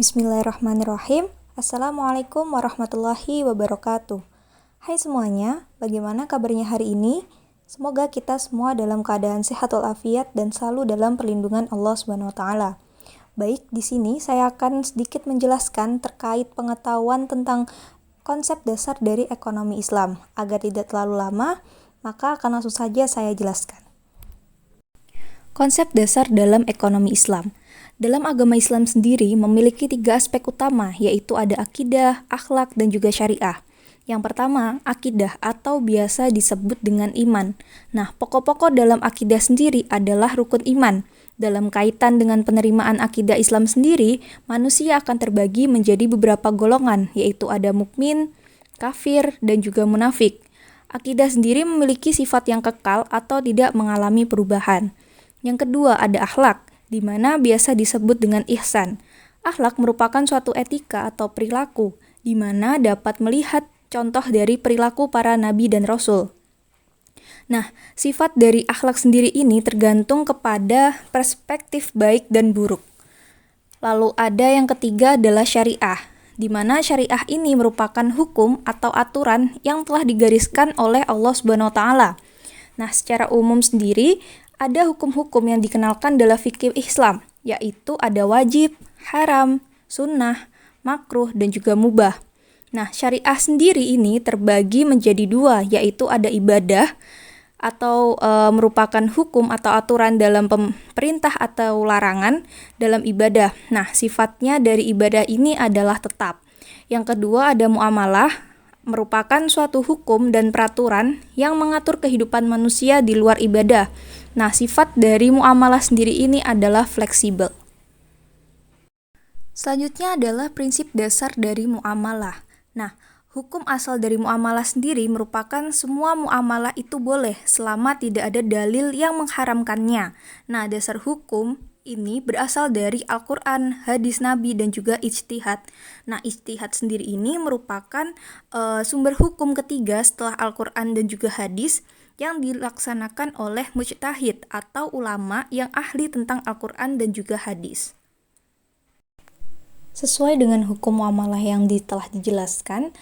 Bismillahirrahmanirrahim. Assalamualaikum warahmatullahi wabarakatuh. Hai semuanya, bagaimana kabarnya hari ini? Semoga kita semua dalam keadaan sehat walafiat dan selalu dalam perlindungan Allah Subhanahu wa taala. Baik, di sini saya akan sedikit menjelaskan terkait pengetahuan tentang konsep dasar dari ekonomi Islam. Agar tidak terlalu lama, maka akan langsung saja saya jelaskan. Konsep dasar dalam ekonomi Islam. Dalam agama Islam sendiri memiliki 3 aspek utama, yaitu ada akidah, akhlak, dan juga syariah. Yang pertama, akidah atau biasa disebut dengan iman. Nah, pokok-pokok dalam akidah sendiri adalah rukun iman. Dalam kaitan dengan penerimaan akidah Islam sendiri, manusia akan terbagi menjadi beberapa golongan, yaitu ada mukmin, kafir, dan juga munafik. Akidah sendiri memiliki sifat yang kekal atau tidak mengalami perubahan. Yang kedua ada akhlak, di mana biasa disebut dengan ihsan. Akhlak merupakan suatu etika atau perilaku, di mana dapat melihat contoh dari perilaku para nabi dan rasul. Nah, sifat dari akhlak sendiri ini tergantung kepada perspektif baik dan buruk. Lalu ada yang ketiga adalah syariah, di mana syariah ini merupakan hukum atau aturan yang telah digariskan oleh Allah Subhanahu wa taala. Nah, secara umum sendiri ada hukum-hukum yang dikenalkan dalam fikih Islam, yaitu ada wajib, haram, sunnah, makruh, dan juga mubah. Nah, syariah sendiri ini terbagi menjadi 2, yaitu ada ibadah atau merupakan hukum atau aturan dalam perintah atau larangan dalam ibadah. Nah, sifatnya dari ibadah ini adalah tetap. Yang kedua ada muamalah, merupakan suatu hukum dan peraturan yang mengatur kehidupan manusia di luar ibadah. Nah, sifat dari muamalah sendiri ini adalah fleksibel. Selanjutnya adalah prinsip dasar dari muamalah. Nah, hukum asal dari muamalah sendiri merupakan semua muamalah itu boleh selama tidak ada dalil yang mengharamkannya. Nah, dasar hukum ini berasal dari Al-Quran, hadis Nabi, dan juga ijtihad. Nah, ijtihad sendiri ini merupakan sumber hukum ketiga setelah Al-Quran dan juga hadis yang dilaksanakan oleh mujtahid atau ulama yang ahli tentang Al-Quran dan juga hadis. Sesuai dengan hukum muamalah yang telah dijelaskan,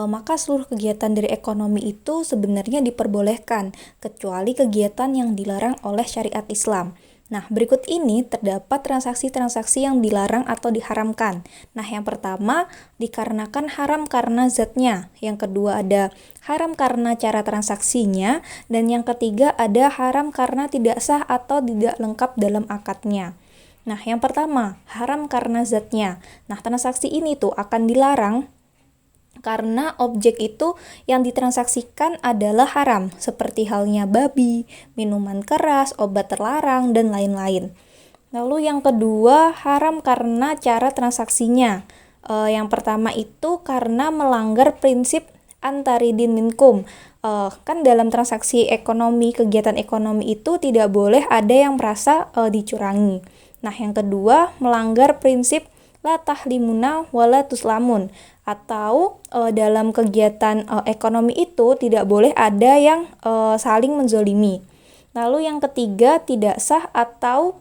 maka seluruh kegiatan dari ekonomi itu sebenarnya diperbolehkan, kecuali kegiatan yang dilarang oleh syariat Islam. Nah, berikut ini terdapat transaksi-transaksi yang dilarang atau diharamkan. Nah, yang pertama, dikarenakan haram karena zatnya. Yang kedua ada haram karena cara transaksinya. Dan yang ketiga ada haram karena tidak sah atau tidak lengkap dalam akadnya. Nah, yang pertama, haram karena zatnya. Nah, transaksi ini tuh akan dilarang karena objek itu yang ditransaksikan adalah haram, seperti halnya babi, minuman keras, obat terlarang, dan lain-lain. Lalu yang kedua, haram karena cara transaksinya. Yang pertama itu karena melanggar prinsip antaridin minkum. Kan dalam transaksi ekonomi, kegiatan ekonomi itu tidak boleh ada yang merasa dicurangi. Nah, yang kedua, melanggar prinsip la tahlimuna wala tuslamun, atau dalam kegiatan ekonomi itu tidak boleh ada yang saling menzolimi. Lalu yang ketiga tidak sah atau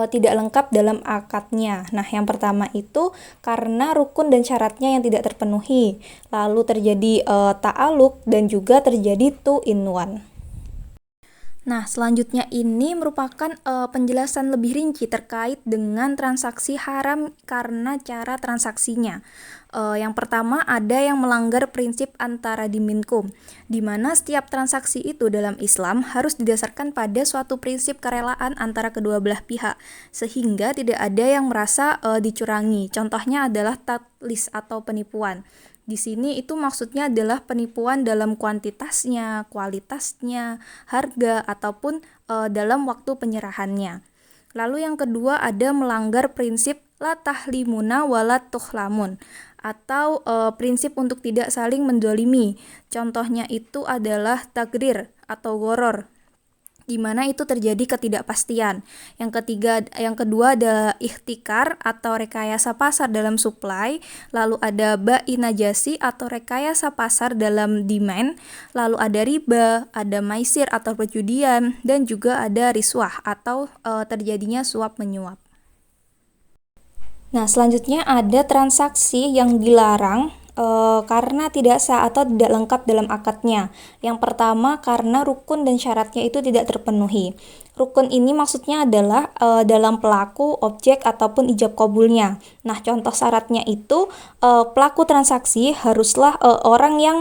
tidak lengkap dalam akadnya. Nah, yang pertama itu karena rukun dan syaratnya yang tidak terpenuhi. Lalu terjadi ta'aluk dan juga terjadi two in one. Nah, selanjutnya ini merupakan penjelasan lebih rinci terkait dengan transaksi haram karena cara transaksinya. Yang pertama ada yang melanggar prinsip antara diminkum, di mana setiap transaksi itu dalam Islam harus didasarkan pada suatu prinsip kerelaan antara kedua belah pihak, sehingga tidak ada yang merasa dicurangi. Contohnya adalah tatlis atau penipuan. Di sini itu maksudnya adalah penipuan dalam kuantitasnya, kualitasnya, harga, ataupun dalam waktu penyerahannya. Lalu yang kedua ada melanggar prinsip la tahlimuna wala tuhlamun, atau prinsip untuk tidak saling mendolimi. Contohnya itu adalah tagrir atau goror, di mana itu terjadi ketidakpastian. Yang kedua ada ihtikar atau rekayasa pasar dalam supply, lalu ada bai najasi atau rekayasa pasar dalam demand, lalu ada riba, ada maisir atau perjudian, dan juga ada riswah atau terjadinya suap menyuap. Nah, selanjutnya ada transaksi yang dilarang karena tidak sah atau tidak lengkap dalam akadnya. Yang pertama, karena rukun dan syaratnya itu tidak terpenuhi. Rukun ini maksudnya adalah dalam pelaku, objek, ataupun ijab kabulnya. Nah, contoh syaratnya itu pelaku transaksi haruslah orang yang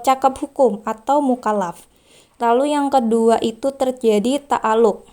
cakap hukum atau mukallaf. Lalu yang kedua itu terjadi ta'aluk.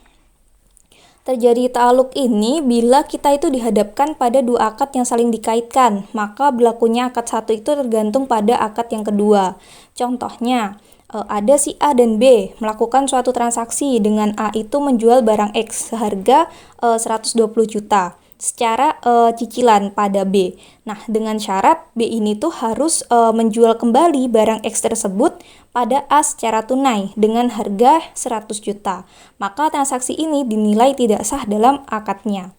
Terjadi ta'aluk ini bila kita itu dihadapkan pada dua akad yang saling dikaitkan, maka berlakunya akad satu itu tergantung pada akad yang kedua. Contohnya, ada si A dan B melakukan suatu transaksi dengan A itu menjual barang X seharga 120 juta secara cicilan pada B. Nah, dengan syarat B ini tuh harus menjual kembali barang X tersebut pada A secara tunai dengan harga 100 juta. Maka transaksi ini dinilai tidak sah dalam akadnya.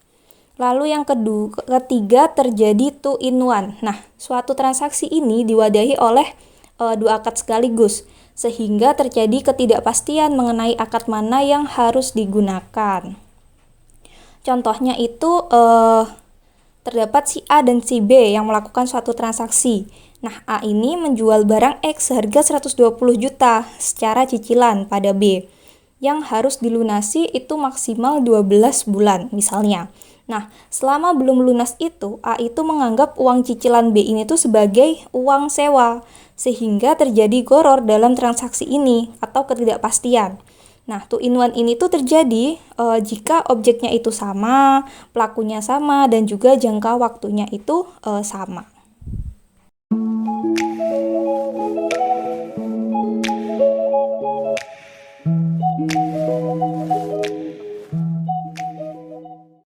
Lalu yang ketiga terjadi two in one. Nah, suatu transaksi ini diwadahi oleh dua akad sekaligus sehingga terjadi ketidakpastian mengenai akad mana yang harus digunakan. Contohnya itu terdapat si A dan si B yang melakukan suatu transaksi. Nah, A ini menjual barang X seharga 120 juta secara cicilan pada B yang harus dilunasi itu maksimal 12 bulan misalnya. Nah, selama belum lunas itu, A itu menganggap uang cicilan B ini tuh sebagai uang sewa, sehingga terjadi gharar dalam transaksi ini atau ketidakpastian. Nah, two in one ini tuh terjadi jika objeknya itu sama, pelakunya sama, dan juga jangka waktunya itu sama.